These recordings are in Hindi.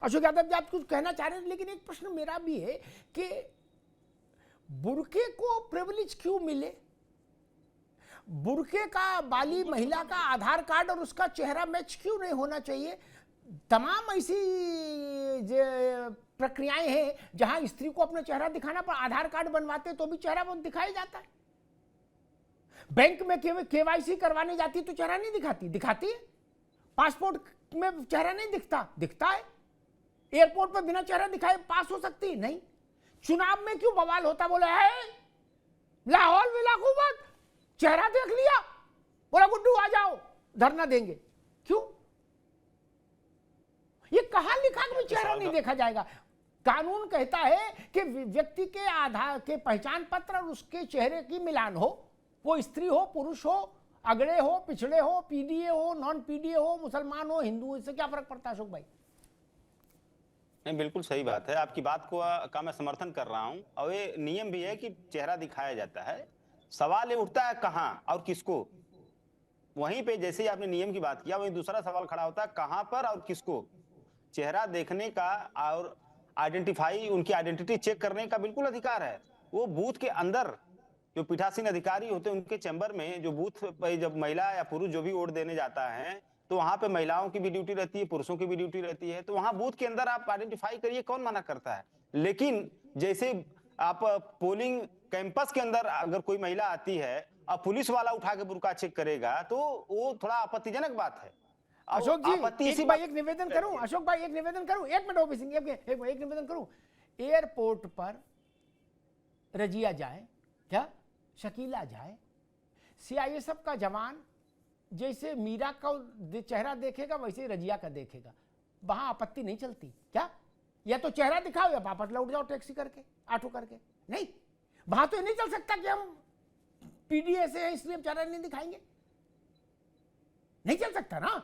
अशोक यादव जी, आप कुछ कहना चाह रहे हैं, लेकिन एक प्रश्न मेरा भी है कि बुर्के को प्रिविलेज क्यों मिले? बुर्के का बाली महिला का आधार कार्ड और उसका चेहरा मैच क्यों नहीं होना चाहिए? तमाम ऐसी प्रक्रियाएं हैं जहां स्त्री को अपना चेहरा दिखाना पर आधार कार्ड बनवाते तो भी चेहरा वो दिखाया जाता है। बैंक में केवाईसी करवाने जाती तो चेहरा नहीं दिखाती है। पासपोर्ट में चेहरा नहीं दिखता है। एयरपोर्ट पर बिना चेहरा दिखाए पास हो सकती नहीं। चुनाव में क्यों बवाल होता? बोले है लाहौल विलाकुबत, चेहरा देख लिया, बोला गुड्डू आ जाओ धरना देंगे। क्यों? ये कहां लिखा कि चेहरा नहीं देखा जाएगा? कानून कहता है कि व्यक्ति के आधार के पहचान पत्र और उसके चेहरे की मिलान हो, वो स्त्री हो, पुरुष हो, अगड़े हो, पिछड़े हो, पीडीए हो, नॉन पीडीए हो, मुसलमान हो, हिंदू, इससे क्या फर्क पड़ता है अशोक भाई? नहीं, बिल्कुल सही बात है। आपकी बात का मैं समर्थन कर रहा हूं और ये नियम भी है कि चेहरा दिखाया जाता है। सवाल ये उठता है कहां और किसको। वहीं पे जैसे ही आपने नियम की बात किया, वहीं दूसरा सवाल खड़ा होता है कहां पर और किसको। चेहरा देखने का और आइडेंटिफाई, उनकी आइडेंटिटी चेक करने का बिल्कुल अधिकार है। वो बूथ के अंदर जो पीठासीन अधिकारी होते हैं उनके चैम्बर में, जो बूथ पे जब महिला या पुरुष जो भी वोट देने जाता है तो वहां पे महिलाओं की भी ड्यूटी रहती है, पुरुषों की भी ड्यूटी रहती है। तो वहां बूथ के अंदर आप आइडेंटिफाई करिए, कौन मना करता है। लेकिन जैसे आप पोलिंग कैंपस के अंदर अगर कोई महिला आती है और पुलिस वाला उठा के बुर्का चेक करेगा तो वो थोड़ा आपत्तिजनक बात है। अशोक जी, एक निवेदन करूं, अशोक भाई एक निवेदन करूं, एक मिनट ओपी सिंह, एक निवेदन करूं। एयरपोर्ट पर रजिया जाए, क्या शकीला जाए, सीआईएसएफ का जवान जैसे मीरा का चेहरा देखेगा वैसे ही रजिया का देखेगा, वहां आपत्ति नहीं चलती क्या? या तो चेहरा दिखाओ या वापस लौट जाओ टैक्सी करके, ऑटो करके। नहीं, वहां तो नहीं चल सकता कि हम पीडीए से हैं इसलिए हम चेहरा नहीं दिखाएंगे, नहीं चल सकता ना।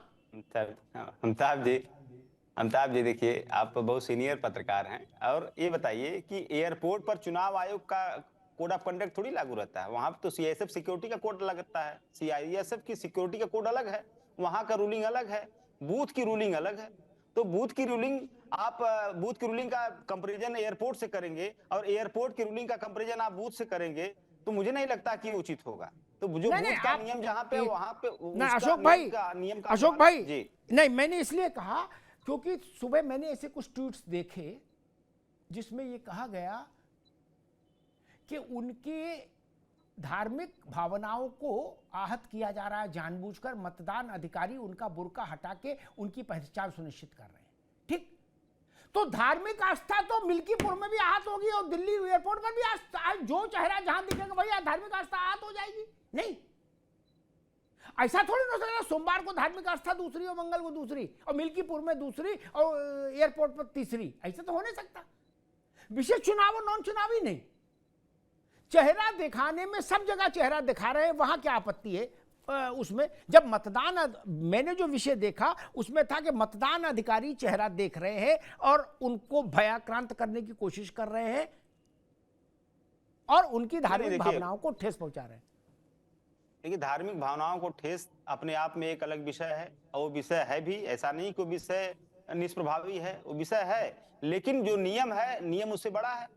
अमिताभ जी देखिए, आप बहुत सीनियर पत्रकार हैं और ये बताइए कि एयरपोर्ट पर चुनाव आयोग का कोड ऑफ कंडक्ट थोड़ी लागू रहता है। वहां तो सीआईएसएफ सिक्योरिटी का कोड लगता है, सीआईएसएफ की सिक्योरिटी का कोड अलग है, वहां का रूलिंग अलग है, बूथ की रूलिंग अलग है। तो बूथ की रूलिंग का कंपैरिजन एयरपोर्ट से करेंगे और एयरपोर्ट की रूलिंग का कंपैरिजन आप बूथ से करेंगे तो मुझे नहीं लगता कि उचित होगा। तो जो बूथ का नियम जहां पे वहां पे अशोक भाई नहीं, मैंने इसलिए कहा क्योंकि सुबह मैंने ऐसे कुछ ट्वीट्स देखे जिसमें ये कहा गया कि उनके धार्मिक भावनाओं को आहत किया जा रहा है जानबूझकर। मतदान अधिकारी उनका बुर्का हटा के उनकी पहचान सुनिश्चित कर रहे हैं। ठीक, तो धार्मिक आस्था तो मिल्कीपुर में भी आहत होगी और दिल्ली एयरपोर्ट पर भी जो चेहरा जहां दिखेगा भैया धार्मिक आस्था आहत हो जाएगी। नहीं, ऐसा थोड़ी ना हो सकता सोमवार को धार्मिक आस्था दूसरी और मंगल को दूसरी और मिल्कीपुर में दूसरी और एयरपोर्ट पर तीसरी, ऐसा तो हो नहीं सकता। विशेष चुनाव और नॉन चुनावी नहीं, चेहरा दिखाने में सब जगह चेहरा दिखा रहे हैं, वहां क्या आपत्ति है? उसमें जब मतदान, मैंने जो विषय देखा उसमें था कि मतदान अधिकारी चेहरा देख रहे हैं और उनको भयाक्रांत करने की कोशिश कर रहे हैं और उनकी धार्मिक भावनाओं को ठेस पहुंचा रहे हैं। देखिए, धार्मिक भावनाओं को ठेस अपने आप में एक अलग विषय है और वो विषय है भी, ऐसा नहीं कि विषय निष्प्रभावी है, वो विषय है। लेकिन जो नियम है, नियम उससे बड़ा है।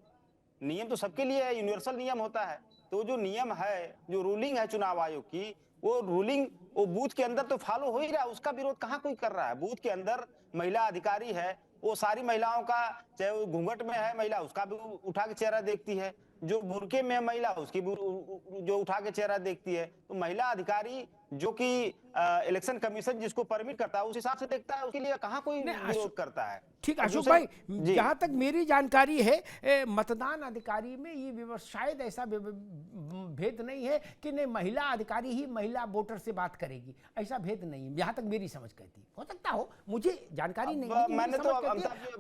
नियम तो सबके लिए है, यूनिवर्सल नियम होता है। तो जो नियम है, जो रूलिंग है चुनाव आयोग की, वो रूलिंग वो बूथ के अंदर तो फॉलो हो ही रहा है, उसका विरोध कहाँ कोई कर रहा है। बूथ के अंदर महिला अधिकारी है, वो सारी महिलाओं का, चाहे वो घूंघट में है महिला उसका भी उठा के चेहरा देखती है, जो बुर्के में है महिला उसकी जो उठा के चेहरा देखती है। तो महिला अधिकारी जो कि इलेक्शन कमीशन जिसको परमिट करता है उस हिसाब से देखता है, उसके लिए कहाँ कोई विरोध करता है। ठीक, अशोक भाई जहां तक मेरी जानकारी है मतदान अधिकारी में ये शायद ऐसा भेद नहीं है कि नहीं महिला अधिकारी ही महिला वोटर से बात करेगी, ऐसा भेद नहीं है जहां तक मेरी समझ कहती। हो सकता हो, मुझे जानकारी नहीं, मैंने तो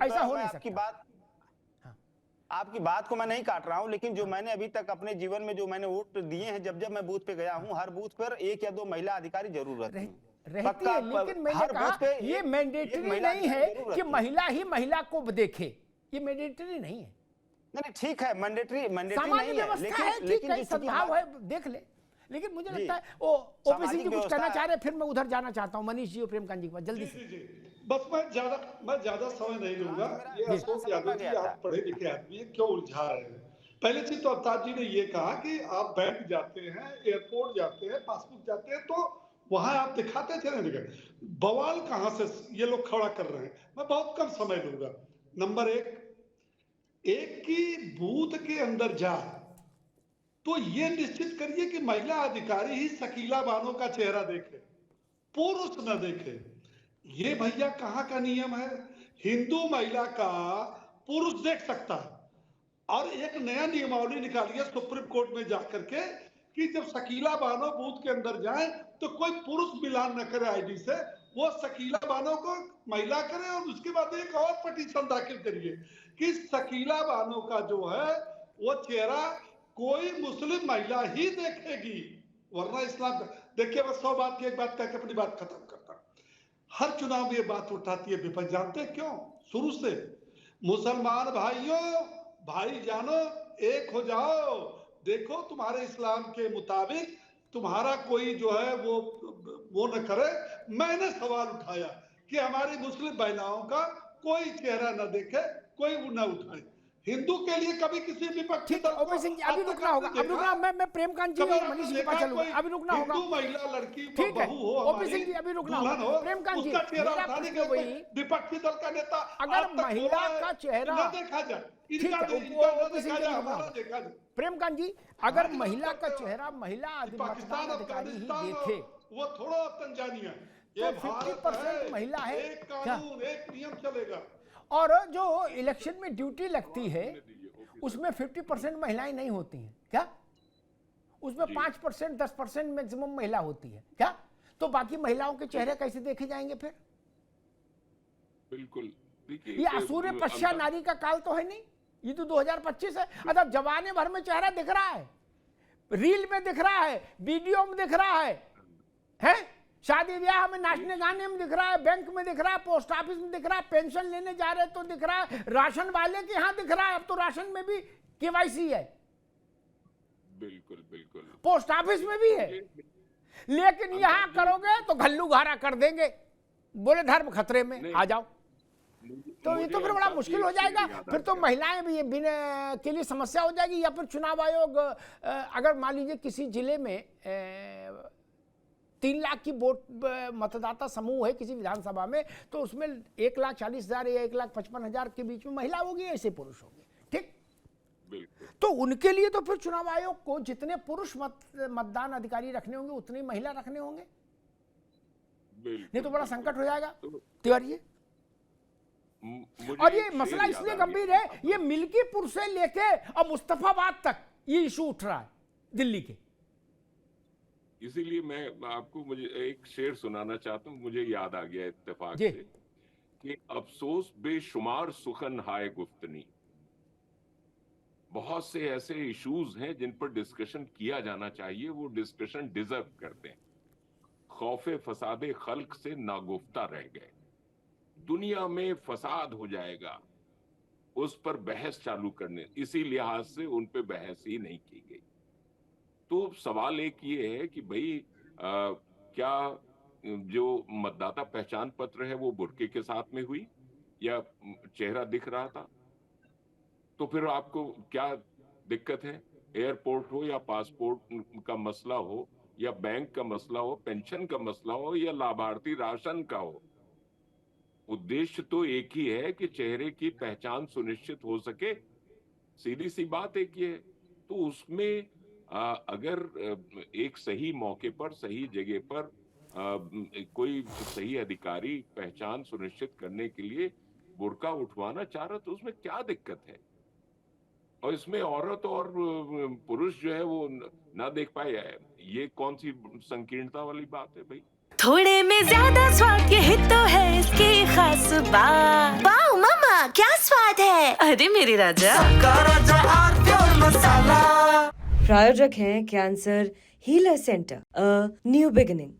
ऐसा हो नहीं सकता। आपकी बात को मैं नहीं काट रहा हूं, लेकिन जो मैंने अभी तक अपने जीवन में जो मैंने वोट दिए हैं, जब जब मैं बूथ पे गया हूं, हर बूथ पर एक या दो महिला अधिकारी जरूर रहती है। लेकिन मैंने कहा ये मैंडेटरी नहीं है कि महिला ही महिला को देखे, ये मैंडेटरी नहीं है। नहीं, ठीक है, मैंडेटरी नहीं है, लेकिन सद्भाव है, देख ले। लेकिन मुझे लगता है वो ओबीसी जी कुछ कहना चाह रहे हैं, फिर मैं उधर जाना चाहता हूँ। मनीष जी और प्रेमकांत जी के पास जल्दी से। बस मैं ज्यादा समय नहीं लूंगा। ये मेरा अशोक समय यादव हो जी, गया था। आप पढ़े लिखे आदमी हैं, क्यों उलझा रहे हैं? पहली चीज तो अवतार जी ने ये कहा कि आप बैंक जाते हैं, एयरपोर्ट जाते हैं, पासबुक जाते हैं, तो वहां आप दिखाते थे नहीं दिखाते। बवाल कहां से ये लोग खड़ा कर रहे हैं? मैं बहुत कम समय लूंगा। नंबर एक की बूथ के अंदर जाए तो ये निश्चित करिए कि महिला अधिकारी ही शकीला बानो का चेहरा देखे, पुरुष न देखे। ये भैया कहाँ का नियम है? हिंदू महिला का पुरुष देख सकता है। और एक नया नियमावली निकाली है सुप्रीम कोर्ट में जाकर के कि जब शकीला बानो बूथ के अंदर जाए तो कोई पुरुष मिलान न करे आईडी से, वो शकीला बानो को महिला करे, और उसके बाद एक और पिटीशन दाखिल करिए कि शकीला बानो का जो है वो चेहरा कोई मुस्लिम महिला ही देखेगी, वरना इस्लाम। देखिए, बस 100 बात की एक बात कह के अपनी बात खत्म करता। हर चुनाव में ये बात उठाती है विपक्ष, जानते क्यों? शुरू से मुसलमान भाइयों, भाई जानो, एक हो जाओ। देखो, तुम्हारे इस्लाम के मुताबिक तुम्हारा कोई जो है वो न करे। मैंने सवाल उठाया कि हमारी मुस्लिम महिलाओं का कोई चेहरा न देखे, कोई न उठाए। हिंदू के लिए कभी किसी विपक्षी ठीक है, दल को ओपी सिंह जी, अभी रुकना होगा, अभी रुकना। मैं प्रेमकांत जी और मनीष जी के पास चलूंगा, अभी रुकना होगा। हिंदू महिला लड़की ठीक है, बहू हो, ओपी सिंह जी, अभी रुकना दुल्हन होगा। हो, प्रेमकांत जी, उसका चेहरा मेरा उठाने प्रश्न के वही, लिए विपक्षी दल का नेता अगर आज तक महिला बोला है का चेहरा न देखा जाए, ठीक इनका है, न ओपी सिंह देखा जी, जाए, रुकना हमारा होगा। देखा जाए। प्रेमकांत जी, अगर आज महिला तक का चेहरा महिला पाकिस्तान, मतदान अधिकारी ही अफगानिस्तान देखे वो थोड़ा तंजानिया, ये तो भारत 50% है, महिला है एक क्या? कानून, एक नियम चलेगा। और जो इलेक्शन में ड्यूटी लगती है उसमें 50% महिलाएं नहीं होती हैं क्या? उसमें 5%, 10% मैक्सिमम महिला होती है क्या? तो बाकी महिलाओं के चेहरे कैसे देखे जाएंगे फिर? बिल्कुल। ये असूर्य पश्चा नारी का काल तो है नहीं, ये तो 2025 है। अगर जवाने भर में चेहरा दिख रहा है, रील में दिख रहा है, वीडियो में दिख रहा है, शादी ब्याह में नाचने गाने में दिख रहा है, बैंक में दिख रहा है, पोस्ट ऑफिस में दिख रहा है, पेंशन लेने जा रहे तो दिख रहा है, राशन वाले के यहाँ दिख रहा है। अब तो राशन में भी केवाईसी है, बिल्कुल बिल्कुल, पोस्ट ऑफिस में भी है। लेकिन यहाँ करोगे तो घल्लू घारा कर देंगे, बोले धर्म खतरे में, आ जाओ। तो ये तो फिर बड़ा मुश्किल हो जाएगा। फिर तो महिलाएं भी के लिए समस्या हो जाएगी। या फिर चुनाव आयोग अगर मान लीजिए किसी जिले में 3 लाख की वोट मतदाता समूह है किसी विधानसभा में, तो उसमें 1,40,000 या 1,55,000 के बीच में महिला होगी, ऐसे पुरुष होंगे, ठीक? तो उनके लिए तो फिर चुनाव आयोग को जितने पुरुष मतदान अधिकारी रखने होंगे उतने महिला रखने होंगे, नहीं तो बड़ा संकट हो जाएगा तिवारी। और ये मसला इसलिए गंभीर है, ये मिल्कीपुर से लेके और मुस्तफाबाद तक ये इशू उठ रहा है दिल्ली के। इसीलिए मैं आपको मुझे एक शेर सुनाना चाहता हूँ, मुझे याद आ गया इत्तेफाक से कि अफसोस बेशुमार सुखन हाय गुफ्तनी। बहुत से ऐसे इश्यूज हैं जिन पर डिस्कशन किया जाना चाहिए, वो डिस्कशन डिजर्व करते हैं। खौफे फसादे खल्क से नागुफ्ता रह गए, दुनिया में फसाद हो जाएगा उस पर बहस चालू करने, इसी लिहाज से उन पे बहस ही नहीं की गई। तो सवाल एक ये है कि भाई क्या जो मतदाता पहचान पत्र है वो बुर्के के साथ में हुई या चेहरा दिख रहा था? तो फिर आपको क्या दिक्कत है? एयरपोर्ट हो या पासपोर्ट का मसला हो या बैंक का मसला हो, पेंशन का मसला हो या लाभार्थी राशन का हो, उद्देश्य तो एक ही है कि चेहरे की पहचान सुनिश्चित हो सके। सीधी सी बात एक ये है। तो उसमें अगर एक सही मौके पर, सही जगह पर कोई सही अधिकारी पहचान सुनिश्चित करने के लिए बुर्का उठवाना चाह रहा, तो उसमें क्या दिक्कत है? और इसमें औरत और पुरुष जो है वो ना देख पाए, ये कौन सी संकीर्णता वाली बात है भाई? थोड़े में ज्यादा स्वाद ये तो है इसकी खास बात। वाओ मम्मा, क्या स्वाद है! अरे मेरे राजा, प्रायोजक हैं cancer healer centre, a new beginning.